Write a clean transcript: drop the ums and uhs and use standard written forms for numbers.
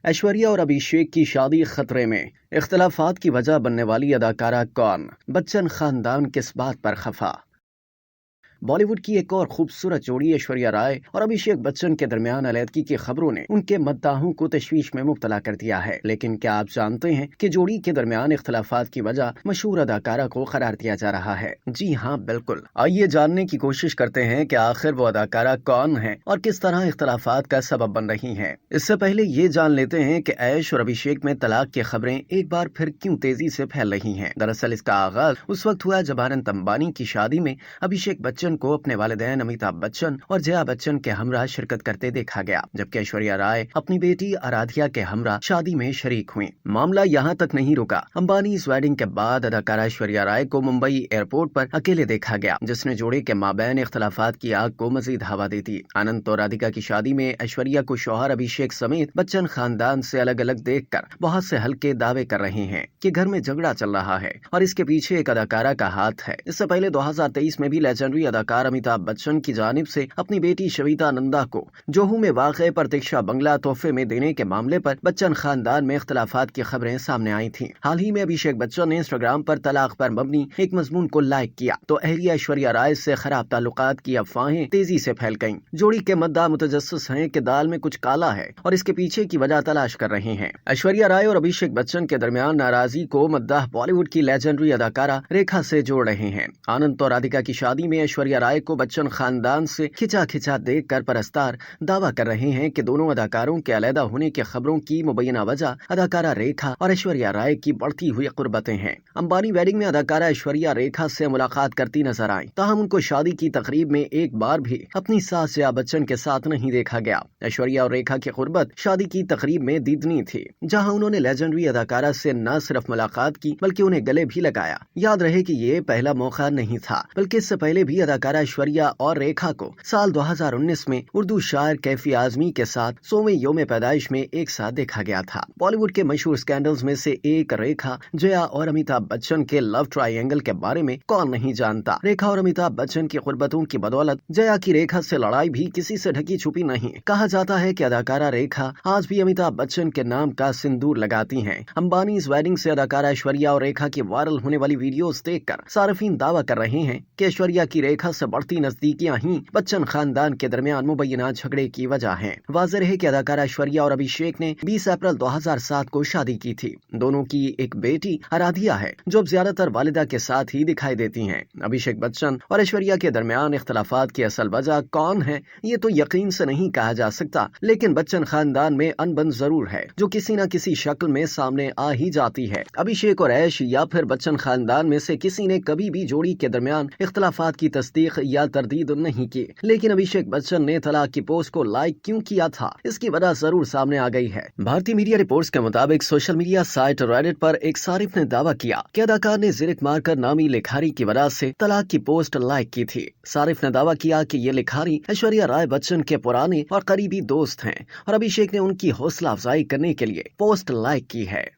ऐश्वर्या और अभिषेक की शादी खतरे में, इख्तलाफात की वजह बनने वाली अदाकारा कौन? बच्चन खानदान किस बात पर खफा? बॉलीवुड की एक और खूबसूरत जोड़ी ऐश्वर्या राय और अभिषेक बच्चन के दरमियान अलैदगी की खबरों ने उनके मद्दाहों को तशवीश में मुब्तला कर दिया है। लेकिन क्या आप जानते हैं कि जोड़ी के दरमियान इख्तलाफात की वजह मशहूर अदाकारा को करार दिया जा रहा है? जी हाँ, बिल्कुल। आइए जानने की कोशिश करते हैं कि आखिर वो अदाकारा कौन है और किस तरह इख्तलाफात का सबब बन रही है। इससे पहले ये जान लेते हैं कि ऐश और अभिषेक में तलाक की खबरें एक बार फिर क्यों तेजी से फैल रही हैं। दरअसल इसका आगाज उस वक्त हुआ जब अनंत अंबानी की शादी में अभिषेक बच्चन को अपने वालिदैन अमिताभ बच्चन और जया बच्चन के हमरा शिरकत करते देखा गया, जबकि ऐश्वर्या राय अपनी बेटी आराध्या के हमरा शादी में शरीक हुई। मामला यहाँ तक नहीं रुका। अंबानी इस वेडिंग के बाद अदाकारा ऐश्वर्या राय को मुंबई एयरपोर्ट पर अकेले देखा गया, जिसने जोड़े के माबैन इख्तलाफात की आग को मजीद हवा दी थी। अनंत और राधिका की शादी में ऐश्वर्या को शौहर अभिषेक समेत बच्चन खानदान से अलग अलग देखकर बहुत से हल्के दावे कर रहे हैं कि घर में झगड़ा चल रहा है और इसके पीछे एक अदाकारा का हाथ है। इससे पहले 2023 में भी लेजेंडरी अदाकार अमिताभ बच्चन की जानिब से अपनी बेटी शविता नंदा को जोहू में वाक़े प्रतीक्षा बंगला तोहफे में देने के मामले पर बच्चन खानदान में इख्तलाफात की खबरें सामने आई थीं। हाल ही में अभिषेक बच्चन ने इंस्टाग्राम पर तलाक पर मबनी एक मजमून को लाइक किया तो अहलिया ऐश्वर्या राय से खराब ताल्लुकात की अफवाहें तेजी से फैल गईं। जोड़ी के मद्दा मुतजस्सिस हैं कि दाल में कुछ काला है और इसके पीछे की वजह तलाश कर रहे हैं। ऐश्वर्या राय और अभिषेक बच्चन के दरमियान नाराजगी को मद्दाह बॉलीवुड की लेजेंडरी अदाकारा रेखा से जोड़ रहे हैं। आनंद और राधिका की शादी में ऐश्वर्या राय को बच्चन खानदान से खिंचा खिंचा देखकर परस्तार दावा कर रहे हैं कि दोनों अदाकारों के अलहदा होने की खबरों की मुबैना वजह अदाकारा रेखा और ऐश्वर्या राय की बढ़ती हुई कुर्बतें हैं। अंबानी वेडिंग में अदाकारा ऐश्वर्या रेखा से मुलाकात करती नजर आई, ताहम उनको शादी की तकरीब में एक बार भी अपनी सास जया बच्चन के साथ नहीं देखा गया। ऐश्वर्या और रेखा की कुर्बत शादी की तकरीब में दीदनी थी, जहां उन्होंने लेजेंडरी अदाकारा से न सिर्फ मुलाकात की बल्कि उन्हें गले भी लगाया। याद रहे कि ये पहला मौका नहीं था, बल्कि इससे पहले भी अदाकारा ऐश्वर्या और रेखा को साल 2019 में उर्दू शायर कैफी आजमी के साथ 100वें योम पैदाइश में एक साथ देखा गया था। बॉलीवुड के मशहूर स्कैंडल्स में से एक रेखा, जया और अमिताभ बच्चन के लव ट्रायंगल के बारे में कौन नहीं जानता। रेखा और अमिताभ बच्चन की कुर्बतों की बदौलत जया की रेखा से लड़ाई भी किसी से ढकी छुपी नहीं। कहा जाता है कि अदाकारा रेखा आज भी अमिताभ बच्चन के नाम का सिंदूर लगाती हैं। अंबानी इस वेडिंग से अदाकारा ऐश्वर्या और रेखा की वायरल होने वाली वीडियोस देखकर सार्फिन दावा कर रहे हैं कि ऐश्वर्या की रेखा से बढ़ती नजदीकियां ही बच्चन खानदान के दरमियान मुबैना झगड़े की वजह है। वाज़ेह है कि अदाकारा ऐश्वर्या और अभिषेक ने 20 अप्रैल 2007 को शादी की थी। दोनों की एक बेटी आराध्या है, जो अब ज्यादातर वालिदा के साथ ही दिखाई देती हैं। अभिषेक बच्चन और ऐश्वर्या के दरमियान इख्तलाफात की असल वजह कौन है, ये तो यकीन से नहीं कहा जा सकता, लेकिन बच्चन खानदान में अनबन जरूर है जो किसी न किसी शक्ल में सामने आ ही जाती है। अभिषेक और ऐश या फिर बच्चन खानदान में से किसी ने कभी भी जोड़ी के दरमियान इख्तलाफात की तस्दीक या तरदीद नहीं की, लेकिन अभिषेक बच्चन ने तलाक की पोस्ट को लाइक क्यों किया था, इसकी वजह जरूर सामने आ गई है। भारतीय मीडिया रिपोर्ट्स के मुताबिक सोशल मीडिया साइट रेडिट पर एक सारिफ ने दावा किया कि अदाकार ने जिरिक मारकर नामी लिखारी की वजह से तलाक की पोस्ट लाइक की थी। सारिफ ने दावा किया कि ये लिखारी ऐश्वर्या राय बच्चन के पुराने और करीबी दोस्त हैं और अभिषेक ने उनकी हौसला अफजाई करने के लिए पोस्ट लाइक की है।